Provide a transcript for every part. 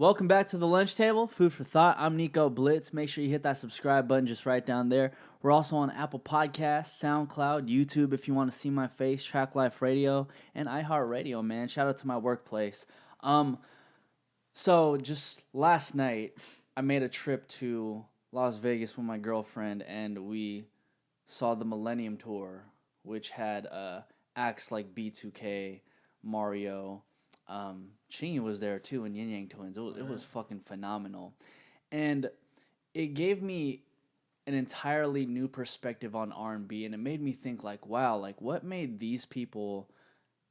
Welcome back to the lunch table, food for thought. I'm Nico Blitz. Make sure you hit that subscribe button just right down there. We're also on Apple Podcasts, SoundCloud, YouTube if you want to see my face, Track Life Radio, and iHeartRadio, man. Shout out to my workplace. So just last night, I made a trip to Las Vegas with my girlfriend, and we saw the Millennium Tour, which had acts like B2K, Mario. Chingy was there too, and Yin Yang Twins. It was fucking phenomenal, and it gave me an entirely new perspective on R&B, and it made me think like, wow, like what made these people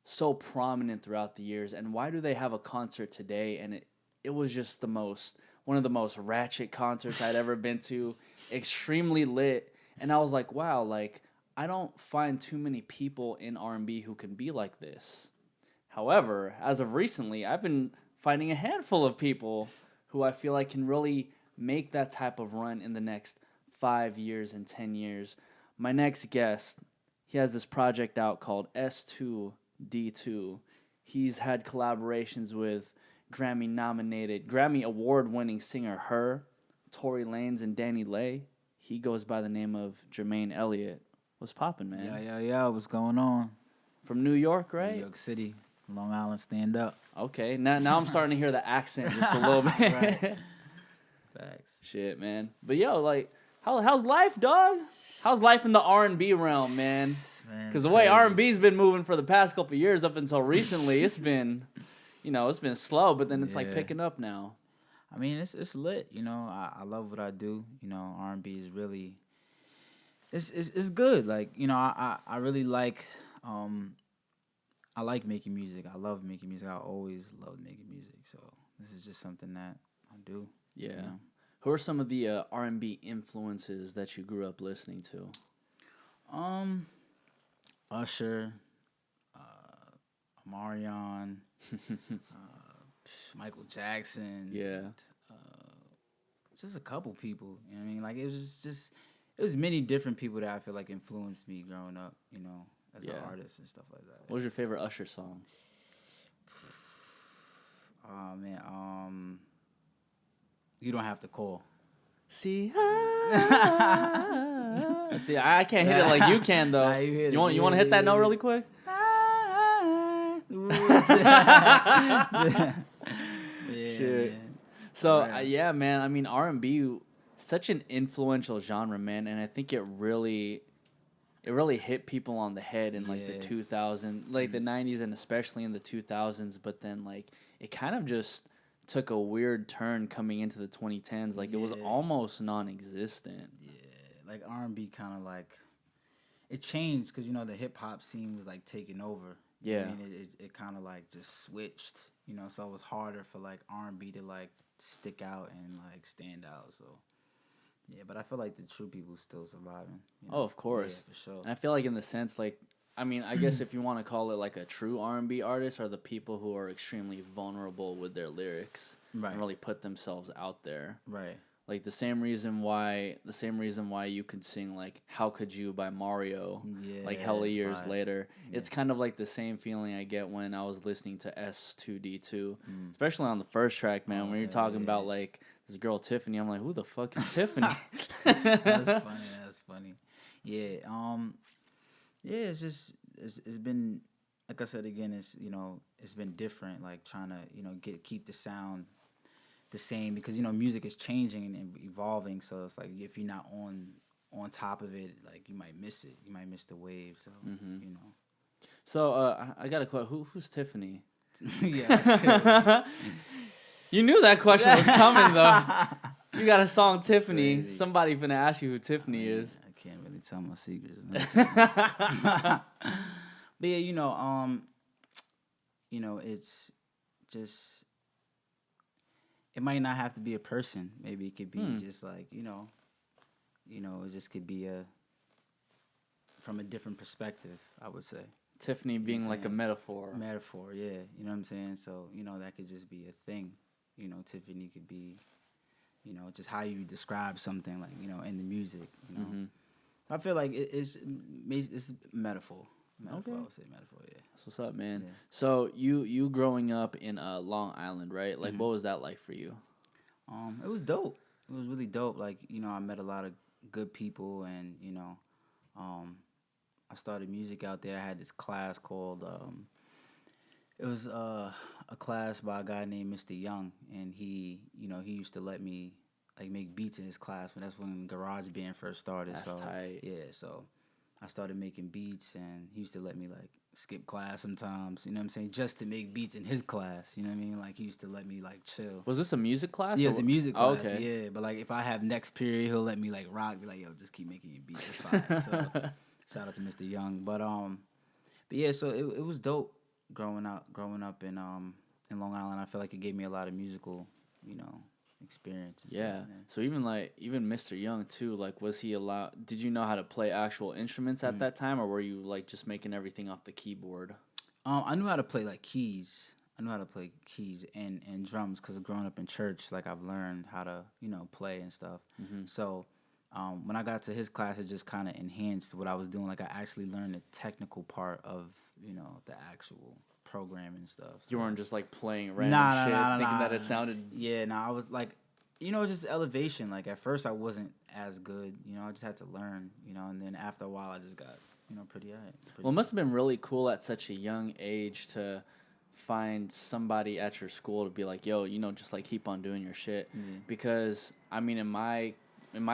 so prominent throughout the years, and why do they have a concert today? And it was just one of the most ratchet concerts I'd ever been to, extremely lit, and I was like, wow, like I don't find too many people in R&B who can be like this. However, as of recently, I've been finding a handful of people who I feel like can really make that type of run in the next 5 years and 10 years. My next guest, he has this project out called S2D2. He's had collaborations with Grammy award-winning singer Her, Tory Lanez, and Danny Lay. He goes by the name of Jermaine Elliot. What's poppin', man? Yeah. What's going on? From New York, right? New York City. Long Island, stand up. Okay, now I'm starting to hear the accent just a little bit. Right. Facts. Shit, man. But yo, like, how's life, dog? How's life in the R&B realm, man? Because the way R&B's been moving for the past couple of years up until recently, it's been slow, but then it's like picking up now. I mean, it's lit. You know, I love what I do. You know, R&B is really, it's good. Like, you know, I really like. I like making music. I love making music. I always loved making music. So this is just something that I do. Yeah. You know? Who are some of the R&B influences that you grew up listening to? Usher, Marion, Michael Jackson. Yeah. Just a couple people. You know what I mean? Like it was many different people that I feel like influenced me growing up. You know. As an artist and stuff like that. What was your favorite Usher song? Oh man, You Don't Have to Call. See, I can't hit it like you can though. You want to hit that note really quick? Shit. Man. So yeah, man. I mean, R&B, such an influential genre, man, and I think it really hit people on the head in like the 2000s, like the 90s, and especially in the 2000s. But then like it kind of just took a weird turn coming into the 2010s. Like it was almost non-existent. Yeah, like R&B kind of like it changed because you know the hip hop scene was like taking over. Yeah, I mean it kind of like just switched. You know, so it was harder for like R&B to like stick out and like stand out. So. Yeah, but I feel like the true people still surviving. You know? Oh, of course. Yeah, for sure. And I feel like in the sense, like, I mean, I guess if you want to call it like a true R&B artist, are the people who are extremely vulnerable with their lyrics and really put themselves out there. Right. Like the same reason why you could sing like "How Could You" by Mario, like hella years later. Yeah. It's kind of like the same feeling I get when I was listening to S2D2, especially on the first track, man. When you're talking about like this girl Tiffany, I'm like, who the fuck is Tiffany? That's funny. Yeah. It's just it's been like I said again. It's been different. Like trying to keep the sound the same because music is changing and evolving. So it's like if you're not on top of it, like you might miss it. You might miss the wave. So So I got a question. Who's Tiffany? Yeah. You knew that question was coming though. You got a song Tiffany. Crazy. Somebody finna ask you who Tiffany is. I can't really tell my secrets. But yeah, it's just. It might not have to be a person. Maybe it could be just like, it just could be from a different perspective, I would say. Tiffany being like a metaphor. Metaphor, yeah. You know what I'm saying? So, that could just be a thing. Tiffany could be, just how you describe something like, in the music, So I feel like it's metaphor. Metaphor. I would say metaphor. Yeah. That's what's up, man. Yeah. So you growing up in Long Island, right? Like, what was that like for you? It was dope. It was really dope. Like, I met a lot of good people, and I started music out there. I had this class called it was a class by a guy named Mr. Young, and he used to let me like make beats in his class. But that's when GarageBand first started. That's so tight. yeah, so I started making beats, and he used to let me like skip class sometimes. You know what I'm saying? Just to make beats in his class. You know what I mean? Like he used to let me like chill. Was this a music class? Yeah, it's a music class. Oh, okay. Yeah, but like if I have next period, he'll let me like rock. Be like, yo, just keep making your beats. It's fine. So shout out to Mr. Young. But yeah, so it was dope growing up in Long Island. I feel like it gave me a lot of musical, experience. And Yeah. stuff, So even Mr. Young too, like was he allowed did you know how to play actual instruments at that time, or were you like just making everything off the keyboard? I knew how to play like keys. I knew how to play keys and drums because growing up in church, like I've learned how to play and stuff. So when I got to his class, it just kind of enhanced what I was doing. Like I actually learned the technical part of the actual programming and stuff. So, You weren't just like playing random shit, thinking that it sounded. Yeah, I was like, just elevation. Like at first, I wasn't as good. I just had to learn. And then after a while, I just got pretty alright. Well, it must have been really cool at such a young age to find somebody at your school to be like, yo, just like keep on doing your shit. Because I mean, in my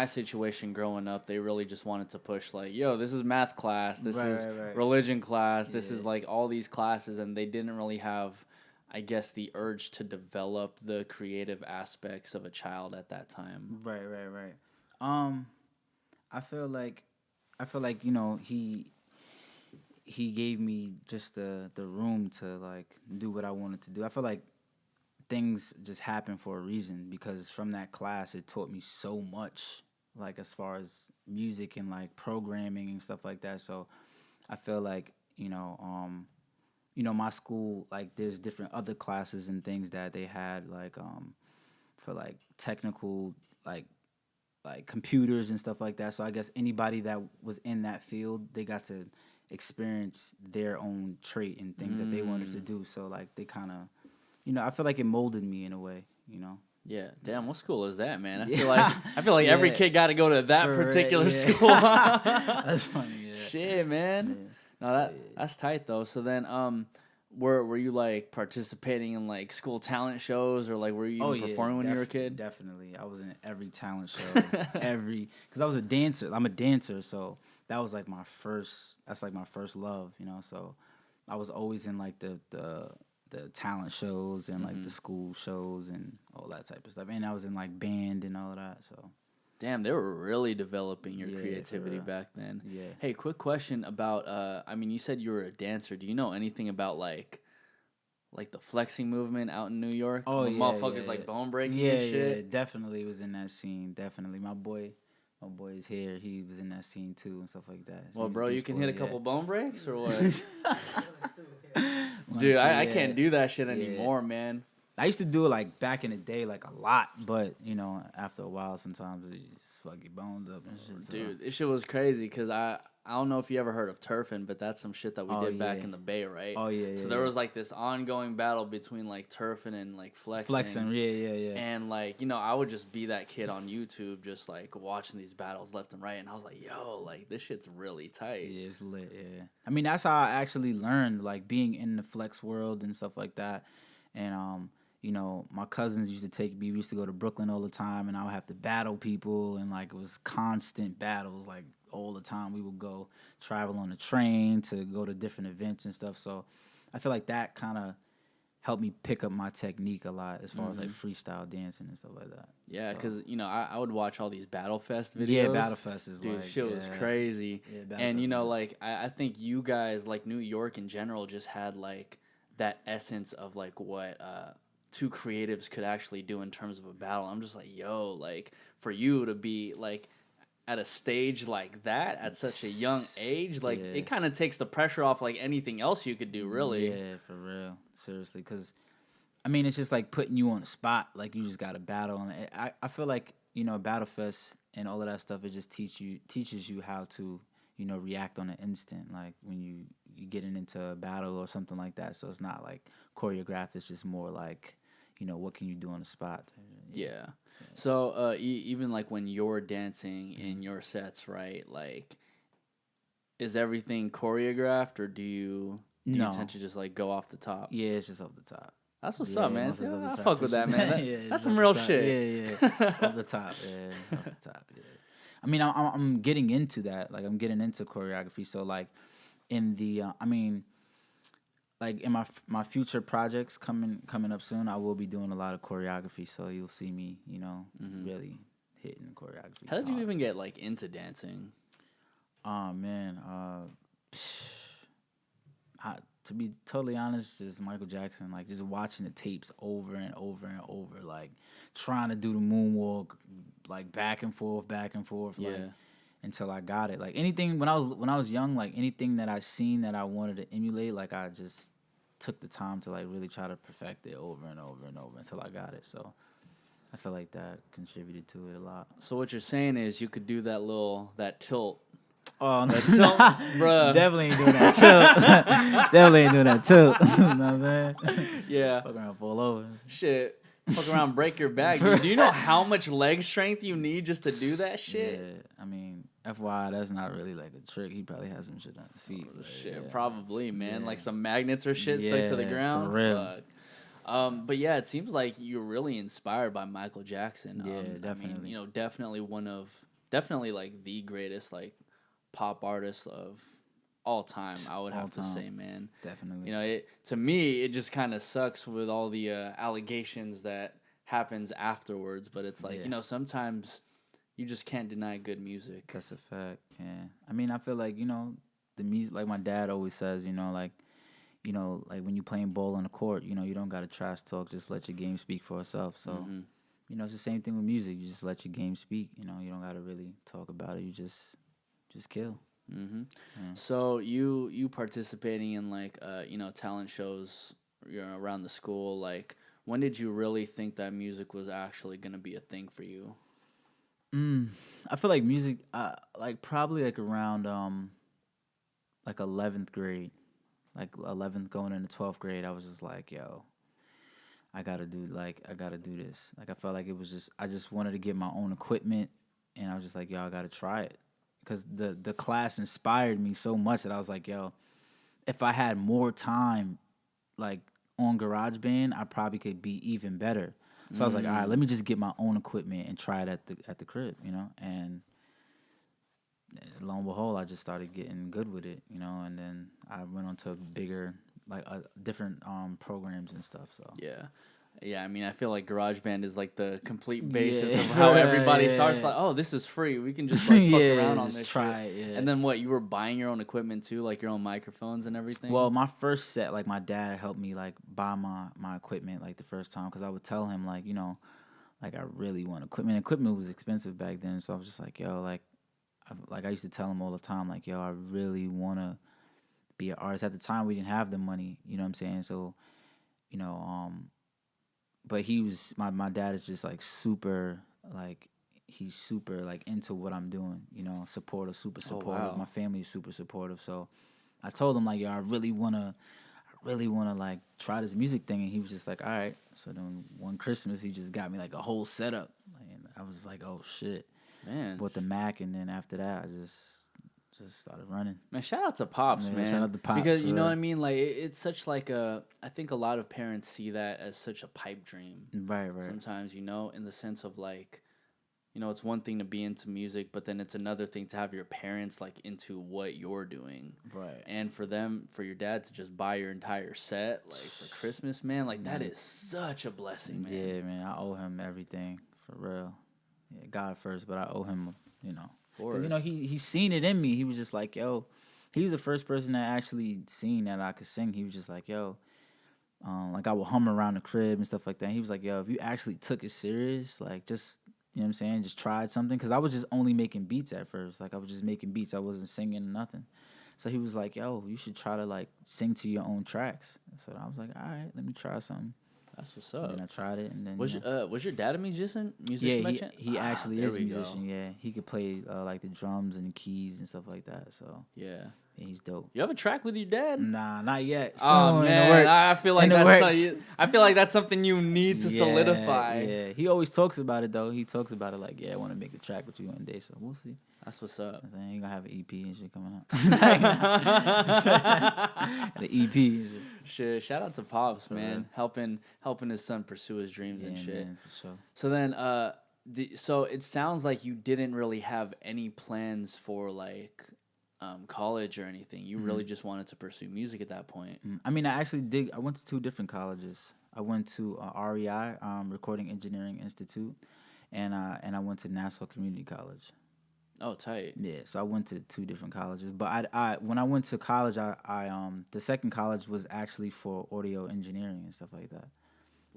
situation growing up, they really just wanted to push like, yo, this is math class, this is religion class, this is like all these classes, and they didn't really have, I guess, the urge to develop the creative aspects of a child at that time. Right. I feel like he gave me just the room to like do what I wanted to do. I feel like things just happen for a reason, because from that class it taught me so much, like as far as music and like programming and stuff like that. So I feel like my school, like there's different other classes and things that they had like for like technical like computers and stuff like that. So I guess anybody that was in that field, they got to experience their own trait and things that they wanted to do. So like they kind of I feel like it molded me in a way, Yeah, damn, what school is that, man? I feel like every kid got to go to that particular school. That's funny. Yeah. Shit, man. Yeah. No, that's tight though. So then, were you like participating in like school talent shows, or like were you even performing when you were a kid? Definitely, I was in every talent show, because I was a dancer. I'm a dancer, so that was like my first. That's like my first love, So I was always in like the talent shows and like the school shows and all that type of stuff. And I was in like band and all of that. So damn, they were really developing your creativity back then. Yeah. Hey, quick question about I mean, you said you were a dancer. Do you know anything about like the flexing movement out in New York? Oh, when motherfuckers like bone breaking and shit. Yeah, definitely was in that scene. Definitely. My boy is here. He was in that scene too and stuff like that. Well, bro, you can hit a couple bone breaks or what? Dude, I can't do that shit anymore, man. I used to do it like back in the day, like a lot, but after a while, sometimes it just fuck your bones up and shit. Dude, this shit was crazy because I don't know if you ever heard of turfing, but that's some shit that we did back in the Bay, right? Oh yeah. So there was like this ongoing battle between like turfing and like flexing. Flexing, yeah. And like I would just be that kid on YouTube, just like watching these battles left and right, and I was like, yo, like this shit's really tight. Yeah, it's lit. Yeah, I mean that's how I actually learned, like being in the flex world and stuff like that, and my cousins used to take me. We used to go to Brooklyn all the time, and I would have to battle people, and like it was constant battles, like all the time. We would go travel on the train to go to different events and stuff. So I feel like that kind of helped me pick up my technique a lot as far as like freestyle dancing and stuff like that. Yeah, because I would watch all these Battle Fest videos. Yeah, Battle Fest is dude, shit was crazy. Yeah, and like I think you guys, like New York in general, just had like that essence of like what two creatives could actually do in terms of a battle. I'm just like, yo, like for you to be like at a stage like that at such a young age, like it kind of takes the pressure off like anything else you could do, really. Yeah, for real, seriously, because I mean it's just like putting you on the spot, like you just got to battle. And I feel like Battle Fest and all of that stuff, it just teaches you how to react on an instant, like when you getting into a battle or something like that. So it's not like choreographed. It's just more like, what can you do on the spot? Yeah. So even like when you're dancing in your sets, right? Like, is everything choreographed, or do you No. tend to just like go off the top? Yeah, it's just off the top. That's what's Yeah, up, man. most See, is off the I top fuck for with that, sure. man. Yeah, That's it's some off the real top. shit. Yeah, off the top. Yeah, off the top. Yeah. I mean, I'm getting into that. Like, I'm getting into choreography. So, like, in the, like in my future projects coming up soon, I will be doing a lot of choreography. So you'll see me, really hitting choreography. How did you even get like into dancing? Oh man, to be totally honest, just Michael Jackson. Like just watching the tapes over and over and over, like trying to do the moonwalk, like back and forth, like until I got it. Like anything when I was young, like anything that I seen that I wanted to emulate, like I just took the time to like really try to perfect it over and over and over until I got it. So I feel like that contributed to it a lot. So what you're saying is you could do that tilt. Oh, no. Bruh. Definitely ain't doing that tilt. Definitely ain't doing that tilt. You know what I'm saying? Yeah. Fuck around, fall over. Shit. Fuck around, break your back. Dude. Do you know how much leg strength you need just to do that shit? Yeah, I mean, FYI, that's not really like a trick. He probably has some shit on his feet. Shit, yeah. probably, man. Yeah. Like some magnets or shit stuck to the ground. For real. Fuck. But yeah, it seems like you're really inspired by Michael Jackson. Yeah, definitely. I mean, definitely like the greatest like pop artist of all time. I would have to say, man. Definitely. To me, it just kind of sucks with all the allegations that happens afterwards. But it's like sometimes you just can't deny good music. That's a fact. Yeah. I mean, I feel like the music. Like my dad always says, like when you playing ball on the court, you don't gotta trash talk. Just let your game speak for itself. So, it's the same thing with music. You just let your game speak. You don't gotta really talk about it. You just kill. Mm-hmm. Yeah. So you participating in like talent shows around the school. Like when did you really think that music was actually gonna be a thing for you? I feel like music, like probably like around like 11th grade. Like 11th going into 12th grade, I was just like, yo, I gotta do this. Like I felt like it was just, I just wanted to get my own equipment, and I was just like, yo, I gotta try it, because the class inspired me so much that I was like, yo, if I had more time, like on GarageBand, I probably could be even better. So I was like, all right, let me just get my own equipment and try it at the crib, and lo and behold, I just started getting good with it, and then I went on to bigger, like different programs and stuff. So yeah. I mean, I feel like GarageBand is like the complete basis of how everybody starts. Like, oh, this is free. We can just like fuck around on this. Try it. Yeah. And then what? You were buying your own equipment too, like your own microphones and everything. Well, my first set, like my dad helped me like buy my equipment like the first time, because I would tell him like like I really want equipment. Equipment was expensive back then, so I was just like, yo, like I used to tell him all the time, like, yo, I really want to be an artist. At the time, we didn't have the money, you know what I'm saying? So, but he was, my dad is just, like, super, like, he's super, like, into what I'm doing, supportive, super supportive. Oh, wow. My family is super supportive. So I told him, like, yo, I really want to, like, try this music thing. And he was just like, all right. So then one Christmas, he just got me, like, a whole setup. And I was like, oh, shit. Man. Bought the Mac, and then after that, I just started running. Man, shout out to Pops, man. Shout out to Pops. Because, you know what I mean? Like, it's such like I think a lot of parents see that as such a pipe dream. Right. Sometimes, in the sense of like, it's one thing to be into music, but then it's another thing to have your parents like into what you're doing. Right. And for your dad to just buy your entire set, like for Christmas, man, like that is such a blessing, man. Yeah, man. I owe him everything, for real. Yeah, God first, but I owe him, he's seen it in me. He was just like, yo, he was the first person that actually seen that I could sing. He was just like, yo, like I would hum around the crib and stuff like that. He was like, yo, if you actually took it serious, like just, you know what I'm saying, just tried something. Because I was just only making beats at first. Like I was just making beats. I wasn't singing nothing. So he was like, yo, you should try to like sing to your own tracks. So I was like, all right, let me try something. That's what's And up. then I tried it, and then Was your dad a musician? yeah, By he chance? he actually There is a we go. musician. Yeah, he could play like the drums and the keys and stuff like that. So Yeah. yeah, he's dope. You have a track with your dad? Nah, not yet. Oh Soon, in the man, I works. feel like In the that's works. I feel like that's something you need to Yeah, solidify. yeah. He always talks about it though. He talks about it like, yeah, I want to make a track with you one day. So we'll see. That's what's up. I'm saying he gonna have an EP and shit coming out. The EP and shit. Shit, shout out to Pops, man, helping his son pursue his dreams and shit. Man, for sure. So then, so it sounds like you didn't really have any plans for like college or anything. You really just wanted to pursue music at that point. I mean, I actually did. I went to 2 different colleges. I went to REI, Recording Engineering Institute, and I went to Nassau Community College. Oh, tight. Yeah, so I went to 2 different colleges. But I when I went to college, I the second college was actually for audio engineering and stuff like that.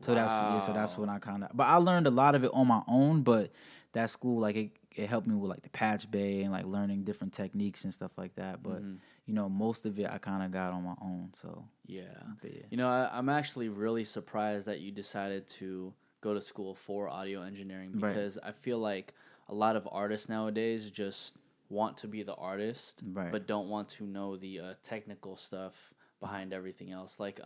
So that's when I kind of. But I learned a lot of it on my own. But that school, like it helped me with like the patch bay and like learning different techniques and stuff like that. But you know, most of it I kind of got on my own. So yeah. But yeah. You know, I'm actually really surprised that you decided to go to school for audio engineering because I feel like a lot of artists nowadays just want to be the artist, but don't want to know the technical stuff behind everything else. Like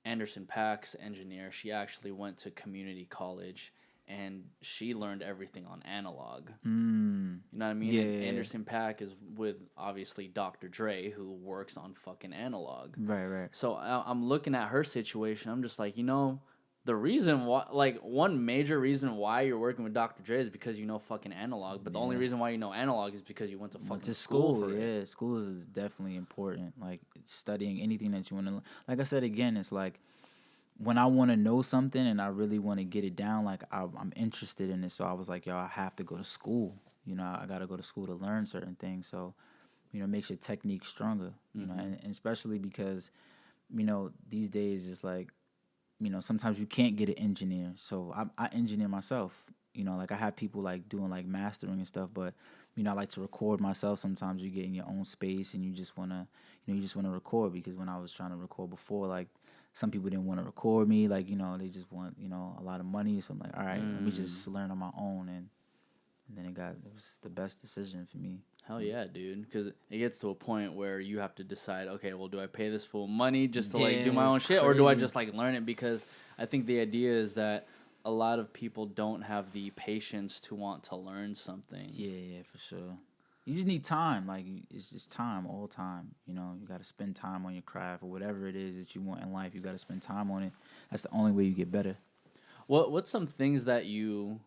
Anderson Paak's engineer, she actually went to community college and she learned everything on analog. You know what I mean? Yeah. Anderson Paak is with obviously Dr. Dre, who works on fucking analog. Right. So I'm looking at her situation. I'm just like, you know, the reason why, like, one major reason why you're working with Dr. Dre is because you know fucking analog. But the only reason why you know analog is because you went to fucking school for it. School is definitely important. Like studying anything that you want to learn. Like I said again, it's like when I want to know something and I really want to get it down, like I'm interested in it. So I was like, yo, I have to go to school. You know, I got to go to school to learn certain things. So, you know, it makes your technique stronger. You know, and especially because, you know, these days it's like, you know, sometimes you can't get an engineer. So I engineer myself. You know, like I have people like doing like mastering and stuff, but you know, I like to record myself. Sometimes you get in your own space and you just wanna record, because when I was trying to record before, like some people didn't want to record me, like, you know, they just want, you know, a lot of money. So I'm like, all right, let me just learn on my own, and then it was the best decision for me. Hell yeah, dude. Because it gets to a point where you have to decide, okay, well, do I pay this full money just to like do my own shit, or do I just like learn it? Because I think the idea is that a lot of people don't have the patience to want to learn something. Yeah, for sure. You just need time. Like, it's just time, all time. You know, you got to spend time on your craft or whatever it is that you want in life. You got to spend time on it. That's the only way you get better. What's some things that you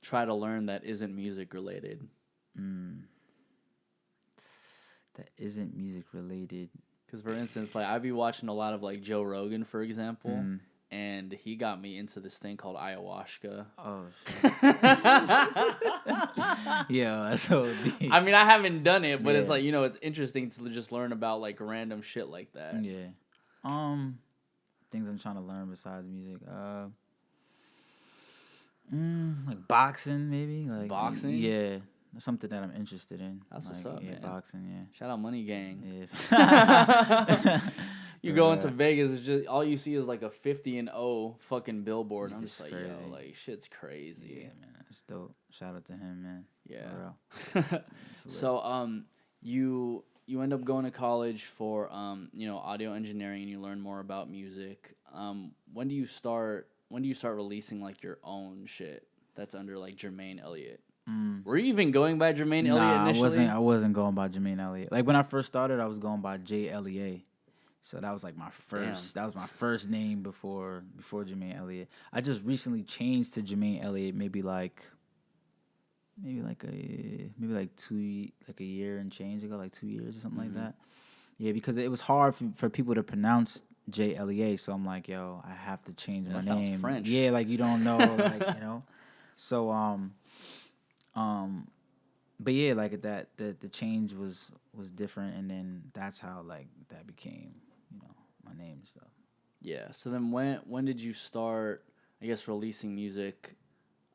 try to learn that isn't music related? That isn't music related. Because, for instance, like I be watching a lot of like Joe Rogan, for example, and he got me into this thing called ayahuasca. Oh, shit. Yeah, that's so deep. I mean, I haven't done it, but it's like, you know, it's interesting to just learn about like random shit like that. Yeah. Things I'm trying to learn besides music. Like boxing, maybe. Like boxing? Yeah. That's something that I'm interested in. That's like, what's up, man. Boxing, yeah. Shout out Money Gang. Yeah. You go into Vegas, it's just all you see is like a 50-0 fucking billboard. I'm just like, crazy. yo, like shit's crazy. Yeah, man, that's dope. Shout out to him, man. Yeah. For real. So, you end up going to college for you know, audio engineering, and you learn more about music. When do you start releasing like your own shit that's under like Jermaine Elliot? Were you even going by Jermaine Elliot initially? I wasn't going by Jermaine Elliot. Like when I first started, I was going by JLEA. So that was like my first. Damn. That was my first name before Jermaine Elliot. I just recently changed to Jermaine Elliot maybe like a year and change ago, like 2 years or something like that. Yeah, because it was hard for people to pronounce JLEA. So I'm like, yo, I have to change my name. Sounds French. Yeah, like you don't know, like you know. So but yeah, like that the change was different, and then that's how like that became, you know, my name and stuff. Yeah. So then when did you start, I guess, releasing music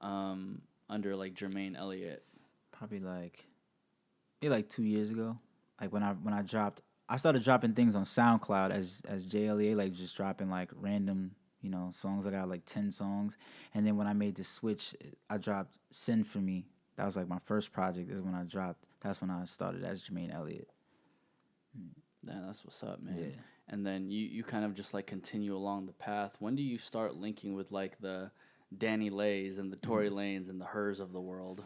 under like Jermaine Elliot? Probably like 2 years ago. Like when I started dropping things on SoundCloud as JLEA, like just dropping like random songs. I got like 10 songs. And then when I made the switch, I dropped Send For Me. That was like my first project is when I dropped. That's when I started as Jermaine Elliot. Yeah, that's what's up, man. Yeah. And then you kind of just like continue along the path. When do you start linking with like the Danny Lays and the Tory Lanes and the Hers of the world?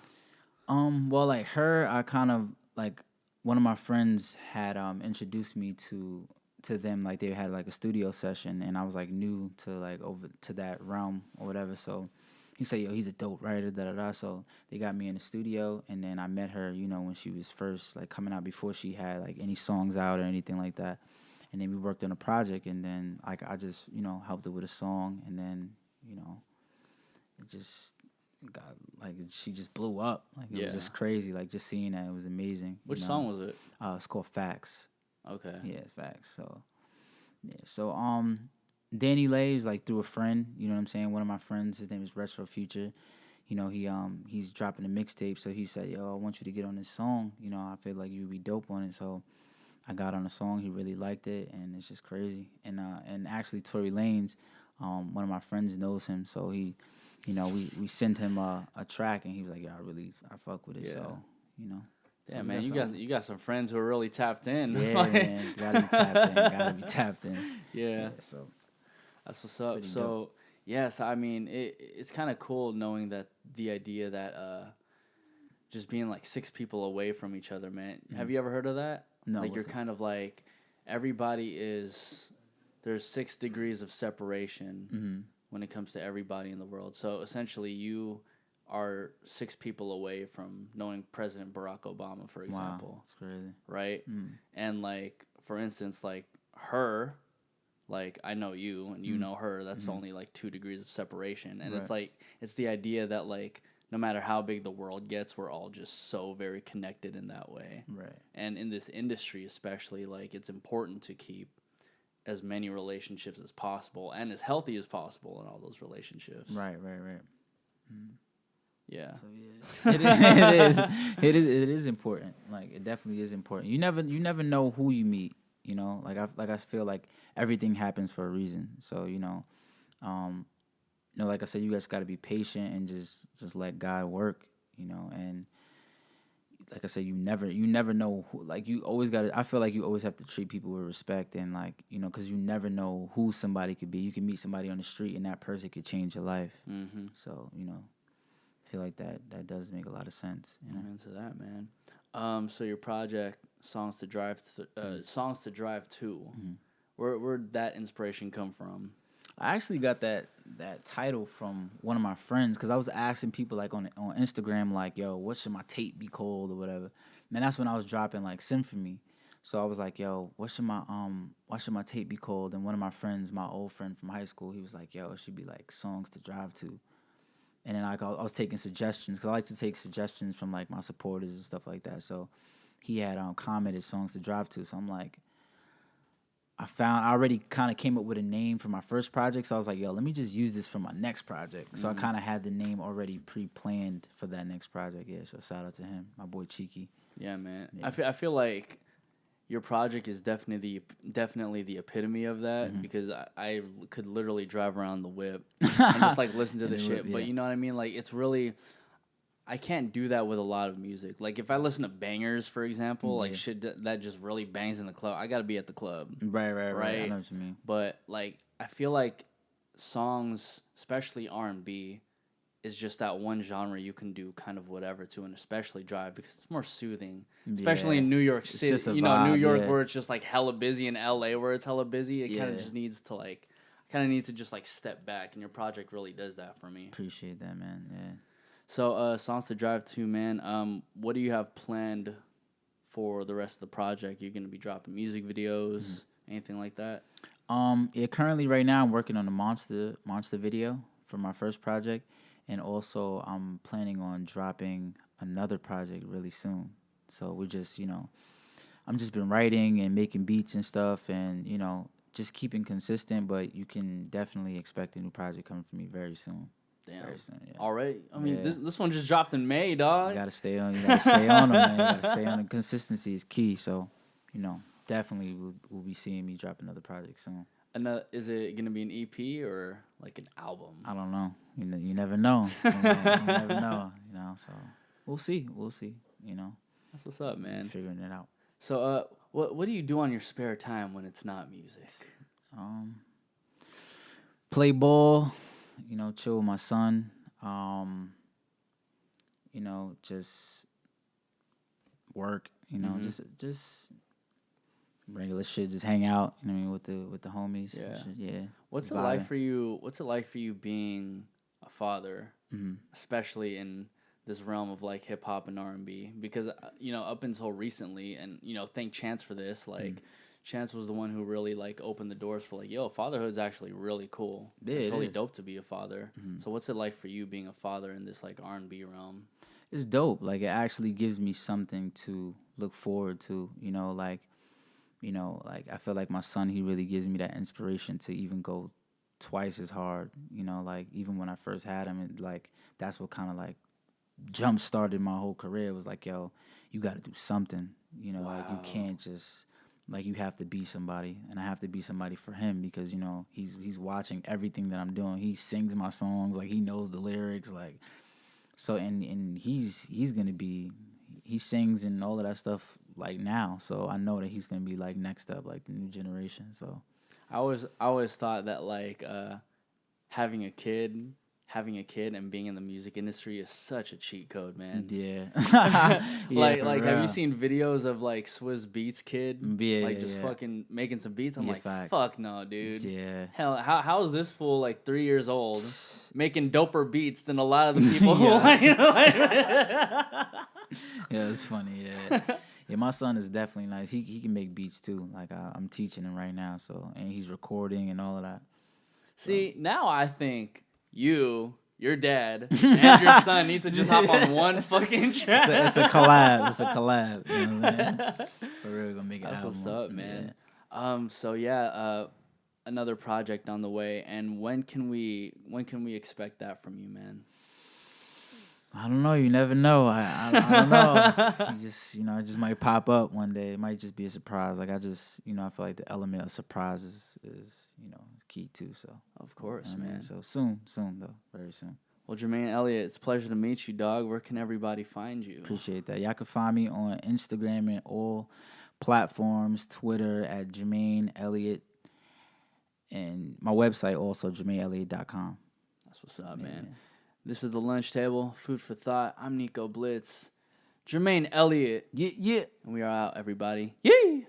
Well, like her, I kind of like one of my friends had introduced me to them. Like they had like a studio session, and I was like new to like over to that realm or whatever. So he said, "Yo, he's a dope writer." Da da da. So they got me in the studio, and then I met her. When she was first like coming out before she had like any songs out or anything like that. And then we worked on a project, and then like I just helped her with a song, and then it just got like she just blew up. Like it was just crazy. Like just seeing that, it was amazing. Which song was it? It's called Facts. Okay. Yeah, it's Facts. So yeah. So Danny Lay is like through a friend. You know what I'm saying? One of my friends, his name is Retro Future. He's dropping a mixtape, so he said, "Yo, I want you to get on this song. I feel like you would be dope on it." So I got on the song. He really liked it, and it's just crazy. And actually, Tory Lanez, one of my friends knows him, so he, we sent him a track, and he was like, "Yeah, I fuck with it." Yeah. So, Yeah, man, you got some friends who are really tapped in. Yeah, man, gotta be tapped in. Yeah. So that's what's up. So yes, I mean it's kind of cool knowing that the idea that just being like 6 people away from each other, man. Mm-hmm. Have you ever heard of that? No. Like you're kind of like there's 6 degrees of separation when it comes to everybody in the world. So essentially you are 6 people away from knowing President Barack Obama, for example. Wow, that's crazy. Right? And like, for instance, like her, like I know you and you know her, that's only like 2 degrees of separation. And it's like, it's the idea that like, no matter how big the world gets, we're all just so very connected in that way. Right. And in this industry especially, like it's important to keep as many relationships as possible and as healthy as possible in all those relationships. Right. Yeah. So yeah, it is important. Like it definitely is important. You never know who you meet. Like I feel like everything happens for a reason. So like I said, you guys got to be patient and just let God work. And like I said, you never know who, like you always got to. I feel like you always have to treat people with respect and like because you never know who somebody could be. You can meet somebody on the street and that person could change your life. Mm-hmm. So I feel like that does make a lot of sense. I'm into that, man. So your project, Songs to Drive to, where'd that inspiration come from? I actually got that title from one of my friends because I was asking people like on Instagram like, "Yo, what should my tape be called?" or whatever. Man, that's when I was dropping like Send For Me. So I was like, "Yo, what should my tape be called?" And one of my friends, my old friend from high school, he was like, "Yo, it should be like Songs to Drive To." And then like I was taking suggestions because I like to take suggestions from like my supporters and stuff like that. So he had commented Songs to Drive To. So I'm like, I already kind of came up with a name for my first project. So I was like, yo, let me just use this for my next project. So I kind of had the name already pre-planned for that next project. Yeah, so shout out to him, my boy Cheeky. Yeah, man. Yeah. I feel like your project is definitely the epitome of that because I could literally drive around the whip and just like listen to the shit. Whip, yeah. But you know what I mean? Like it's really, I can't do that with a lot of music. Like if I listen to bangers, for example, like shit that just really bangs in the club, I gotta be at the club. Right. I know what you mean. But like I feel like songs, especially R&B, is just that one genre you can do kind of whatever to, and especially drive because it's more soothing. Especially in New York City, vibe, New York where it's just like hella busy, and LA where it's hella busy. It kind of just needs to just like step back, and your project really does that for me. Appreciate that, man. Yeah. So, Songs to Drive To, man. What do you have planned for the rest of the project? You're gonna be dropping music videos, anything like that? Yeah. Currently, right now, I'm working on a monster video for my first project. And also, I'm planning on dropping another project really soon. So we're just, I'm just been writing and making beats and stuff and, just keeping consistent. But you can definitely expect a new project coming from me very soon. Damn. Very soon, yeah. Already? I mean, this one just dropped in May, dog. You gotta stay on them, man. You gotta stay on them. Consistency is key. So, definitely we'll be seeing me drop another project soon. Is it gonna be an EP or like an album? I don't know. You never know. You never know. So we'll see. That's what's up, man. Figuring it out. So, what do you do on your spare time when it's not music? Play ball. Chill with my son. Just work. Just regular shit. Just hang out. With the homies. Yeah. Yeah. What's it like for you? What's it like for you being a father, especially in this realm of like hip hop and R&B? Because up until recently, and thank Chance for this. Like, Chance was the one who really like opened the doors for like, yo, fatherhood is actually really cool. Yeah, it's really dope to be a father. So what's it like for you being a father in this like R&B realm? It's dope. Like, it actually gives me something to look forward to. Like I feel like my son, he really gives me that inspiration to even go twice as hard. Like even when I first had him, that's what kind of like jump started my whole career. It was like, yo, you got to do something. Wow. Like you can't just like, you have to be somebody, and I have to be somebody for him because he's watching everything that I'm doing. He sings my songs, like he knows the lyrics, like so, and he's gonna be, he sings and all of that stuff like now, so I know that he's gonna be like next up, like the new generation. So I always thought that like having a kid and being in the music industry is such a cheat code, man. Yeah. like real. Have you seen videos of like Swizz Beatz kid? Yeah, just fucking making some beats? I'm like, facts. fuck no, dude. Yeah. Hell, how is this fool like 3 years old making doper beats than a lot of the people Yeah, it's funny. Yeah. Yeah, my son is definitely nice. He can make beats too. Like I'm teaching him right now, so, and he's recording and all of that. See, now I think your dad, and your son need to just hop on one fucking track. It's a collab. You know what I'm saying? For real, gonna make it. That's album. What's up, man. Yeah. Another project on the way, and when can we expect that from you, man? I don't know. You never know. I don't know. It just might pop up one day. It might just be a surprise. Like I just, I feel like the element of surprise is key too. So of course, man. So soon though, very soon. Well, Jermaine Elliot, it's a pleasure to meet you, dog. Where can everybody find you? Appreciate that. Y'all can find me on Instagram and all platforms, Twitter at Jermaine Elliot, and my website also JermaineElliot.com. That's what's up, man. This is The Lunch Table, food for thought. I'm Nico Blitz. Jermaine Elliot. Yeah. And we are out, everybody. Yeah.